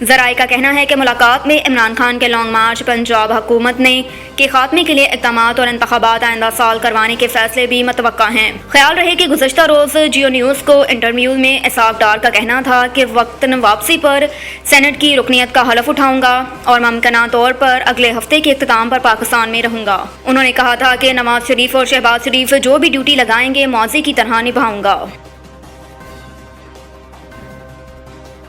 ذرائع کا کہنا ہے کہ ملاقات میں عمران خان کے لانگ مارچ پنجاب حکومت نے کے خاتمے کے لیے اقدامات اور انتخابات آئندہ سال کروانے کے فیصلے بھی متوقع ہیں۔ خیال رہے کہ گزشتہ روز جیو نیوز کو انٹرویو میں اسحاق ڈار کا کہنا تھا کہ وقتاً واپسی پر سینٹ کی رکنیت کا حلف اٹھاؤں گا اور ممکنہ طور پر اگلے ہفتے کے اختتام پر پاکستان میں رہوں گا۔ انہوں نے کہا تھا کہ نواز شریف اور شہباز شریف جو بھی ڈیوٹی لگائیں گے موذی کی طرح نبھاؤں گا۔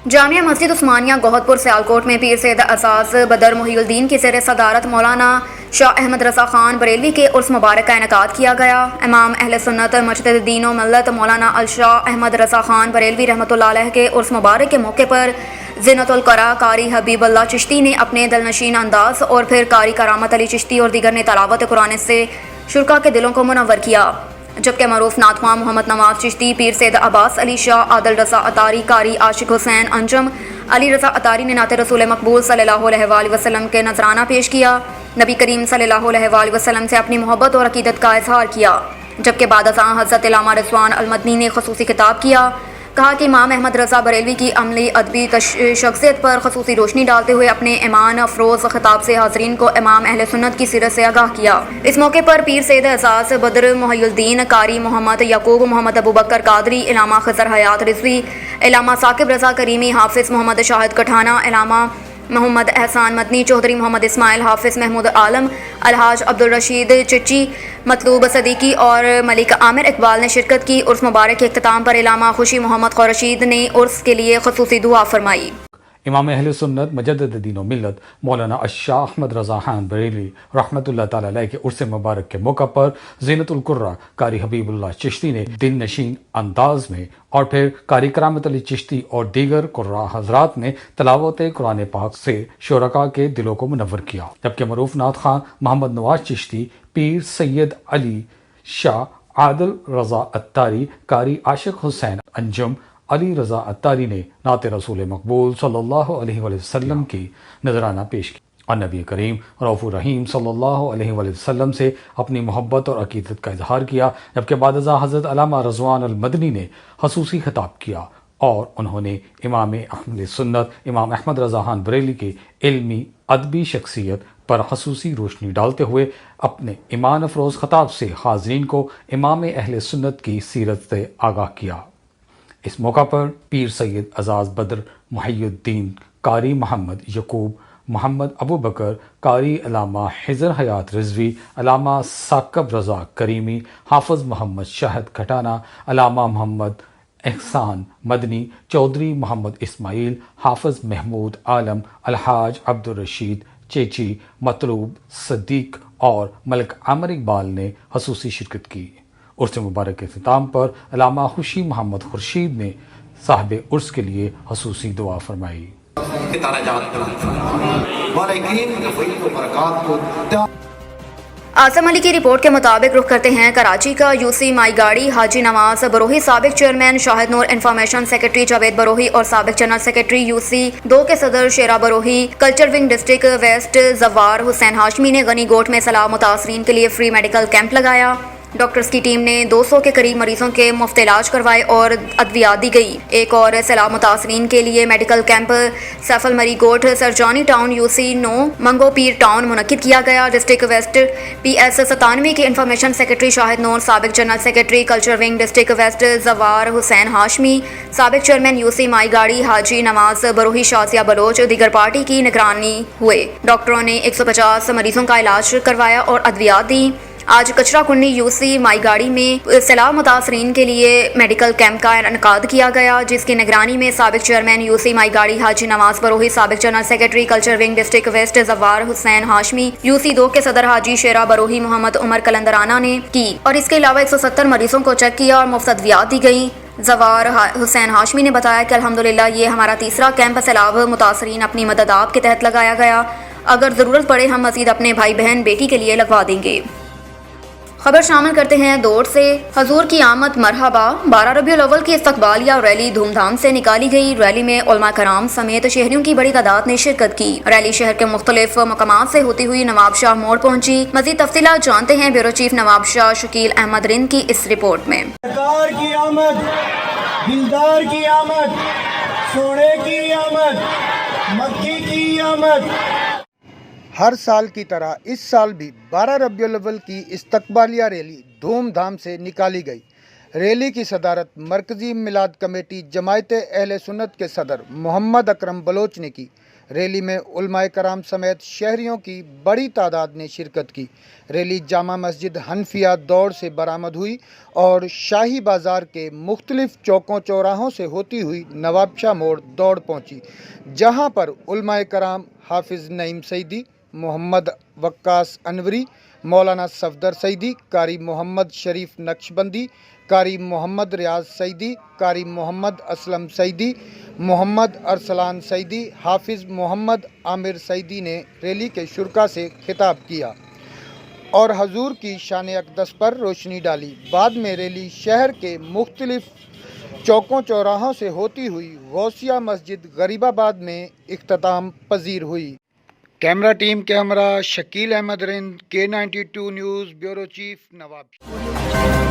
جامعہ مسجد عثمانیہ گوہد پور سیالکوٹ میں پیر سید اعزاز بدر محی الدین کی زیر صدارت مولانا شاہ احمد رضا خان بریلوی کے عرس مبارک کا انعقاد کیا گیا۔ امام اہل سنت مجدد دین و ملت مولانا الشاہ احمد رضا خان بریلوی رحمۃ اللہ علیہ کے عرس مبارک کے موقع پر زینت القرا قاری حبیب اللہ چشتی نے اپنے دلنشین انداز اور پھر قاری کرامت علی چشتی اور دیگر نے تلاوت قرآن سے شرکا کے دلوں کو منور کیا، جبکہ معروف نعت خواں محمد نواز چشتی، پیر سید عباس علی شاہ، عادل رضا اطاری، قاری عاشق حسین انجم، علی رضا اطاری نے نعت رسول مقبول صلی اللہ علیہ وآلہ وسلم کے نذرانہ پیش کیا، نبی کریم صلی اللہ علیہ وآلہ وسلم سے اپنی محبت اور عقیدت کا اظہار کیا، جبکہ بعد ازاں حضرت علامہ رضوان المدنی نے خصوصی خطاب کیا، کہا کہ امام احمد رضا بریلوی کی عملی ادبی شخصیت پر خصوصی روشنی ڈالتے ہوئے اپنے ایمان افروز خطاب سے حاضرین کو امام اہل سنت کی سیرت سے آگاہ کیا۔ اس موقع پر پیر سید اعزاز بدر محی الدین، قاری محمد یعقوب، محمد ابوبکر قادری، علامہ خضر حیات رضوی، علامہ ثاقب رضا کریمی، حافظ محمد شاہد کٹھانہ، علامہ محمد احسان مدنی، چودھری محمد اسماعیل، حافظ محمود عالم، الحاج عبدالرشید چچی، مطلوب صدیقی اور ملک عامر اقبال نے شرکت کی۔ عرس مبارک کے اختتام پر علامہ خوشی محمد خورشید نے عرس کے لیے خصوصی دعا فرمائی۔ امام اہل سنت مجدد دین و ملت مولانا الشاہ احمد رضا خان بریلوی رحمۃ اللہ تعالی علیہ کے عرس مبارک کے موقع پر زینت القرا قاری حبیب اللہ چشتی نے دل نشین انداز میں اور پھر قاری کرامت علی چشتی اور دیگر قراء حضرات نے تلاوت قرآن پاک سے شرکا کے دلوں کو منور کیا، جبکہ معروف نعت خواں محمد نواز چشتی، پیر سید علی شاہ، عادل رضا اطاری، قاری عاشق حسین انجم، علی رضا اطاری نے نعت رسول مقبول صلی اللہ علیہ وآلہ وسلم کی نذرانہ پیش کی اور نبی کریم رؤوف الرحیم صلی اللہ علیہ وآلہ وسلم سے اپنی محبت اور عقیدت کا اظہار کیا، جبکہ بعد ازاں حضرت علامہ رضوان المدنی نے خصوصی خطاب کیا اور انہوں نے امام اہل سنت امام احمد رضا خان بریلوی کے علمی ادبی شخصیت پر خصوصی روشنی ڈالتے ہوئے اپنے ایمان افروز خطاب سے حاضرین کو امام اہل سنت کی سیرت سے آگاہ کیا۔ اس موقع پر پیر سید اعزاز بدر محی الدین، قاری محمد یعقوب، محمد ابوبکر، قاری علامہ خضر حیات رضوی، علامہ ثاقب رضا کریمی، حافظ محمد شاہد کٹھانہ، علامہ محمد احسان مدنی، چودھری محمد اسماعیل، حافظ محمود عالم، الحاج عبدالرشید چیچی، مطلوب صدیق اور ملک عامر اقبال نے خصوصی شرکت کی۔ عرس مبارک کے اختتام پر علامہ خوشی محمد خورشید نے صاحب عرس کے لیے خصوصی دعا فرمائی۔ آسم علی کی رپورٹ کے مطابق رخ کرتے ہیں کراچی کا۔ یو سی مائی گاڑی حاجی نواز بروہی، سابق chairman Shahid Noor, information secretary Javed Brohi اور سابق جنرل سیکرٹری یو سی 2 کے صدر Shera Brohi, culture wing district west Zawar Hussain Hashmi نے غنی گوٹ میں سیلاب متاثرین کے لیے فری میڈیکل کیمپ لگایا۔ ڈاکٹرز کی ٹیم نے 200 کے قریب مریضوں کے مفت علاج کروائے اور ادویات دی گئی۔ ایک اور سیلاب متاثرین کے لیے medical camp Saif Almari Goth, Surjani town, U C 9 Mangho پیر ٹاؤن منعقد کیا گیا۔ ڈسٹرکٹ ویسٹ پی ایس 97 کے انفارمیشن سیکرٹری شاہد نور، سابق general secretary culture wing district west Zawar Hussain Hashmi, سابق چیئرمین یو سی مائی گاڑی حاجی نواز بروہی شازیہ بلوچ دیگر پارٹی کی نگرانی ہوئے۔ ڈاکٹروں نے 150 مریضوں کا علاج کروایا اور ادویات دیں۔ آج کچرا کنڈی یو سی مائی گاڑی میں سیلاب متاثرین کے لیے میڈیکل کیمپ کا انعقاد کیا گیا، جس کی نگرانی میں سابق چیئرمین یو سی مائی گاڑی حاجی نواز بروہی، سابق general secretary culture wing district west Zawar Hussain Hashmi, U C 2 کے صدر حاجی شیرا بروہی محمد عمر کلندرانہ نے کی اور اس کے علاوہ 170 مریضوں کو چیک کیا اور مفت ادویات دی گئیں۔ زوار حسین ہاشمی نے بتایا کہ الحمدللہ یہ ہمارا تیسرا کیمپ سیلاب متاثرین اپنی مدد آپ کے تحت لگایا گیا، اگر ضرورت پڑے ہم مزید اپنے بھائی بہن بیٹی کے لیے لگوا دیں گے۔ خبر شامل کرتے ہیں دوڑ سے۔ حضور کی آمد مرحبا 12 ربیع الاول کی استقبالیہ ریلی دھوم دھام سے نکالی گئی۔ ریلی میں علماء کرام سمیت شہریوں کی بڑی تعداد نے شرکت کی۔ ریلی شہر کے مختلف مقامات سے ہوتی ہوئی نواب شاہ موڑ پہنچی۔ مزید تفصیلات جانتے ہیں بیورو چیف نواب شاہ شکیل احمد رند کی اس رپورٹ میں۔ سرکار کی آمد، دلدار کی آمد، سونے کی آمد، مکی کی آمد۔ ہر سال کی طرح اس سال بھی 12 ربیع الاول کی استقبالیہ ریلی دھوم دھام سے نکالی گئی۔ ریلی کی صدارت مرکزی میلاد کمیٹی جماعت اہل سنت کے صدر محمد اکرم بلوچ نے کی۔ ریلی میں علماء کرام سمیت شہریوں کی بڑی تعداد نے شرکت کی۔ ریلی جامع مسجد حنفیہ دوڑ سے برآمد ہوئی اور شاہی بازار کے مختلف چوکوں چوراہوں سے ہوتی ہوئی نواب شاہ موڑ دوڑ پہنچی، جہاں پر علماء کرام حافظ نعیم سعیدی، محمد وقاص انوری، مولانا صفدر سعیدی، قاری محمد شریف نقشبندی، قاری محمد ریاض سعیدی، قاری محمد اسلم سعیدی، محمد ارسلان سعیدی، حافظ محمد عامر سعیدی نے ریلی کے شرکاء سے خطاب کیا اور حضور کی شان اقدس پر روشنی ڈالی۔ بعد میں ریلی شہر کے مختلف چوکوں چوراہوں سے ہوتی ہوئی غوثیہ مسجد غریب آباد میں اختتام پذیر ہوئی۔ کیمرہ ٹیم کے ہمراہ شکیل احمد رند، K92 نیوز، بیورو چیف، نواب۔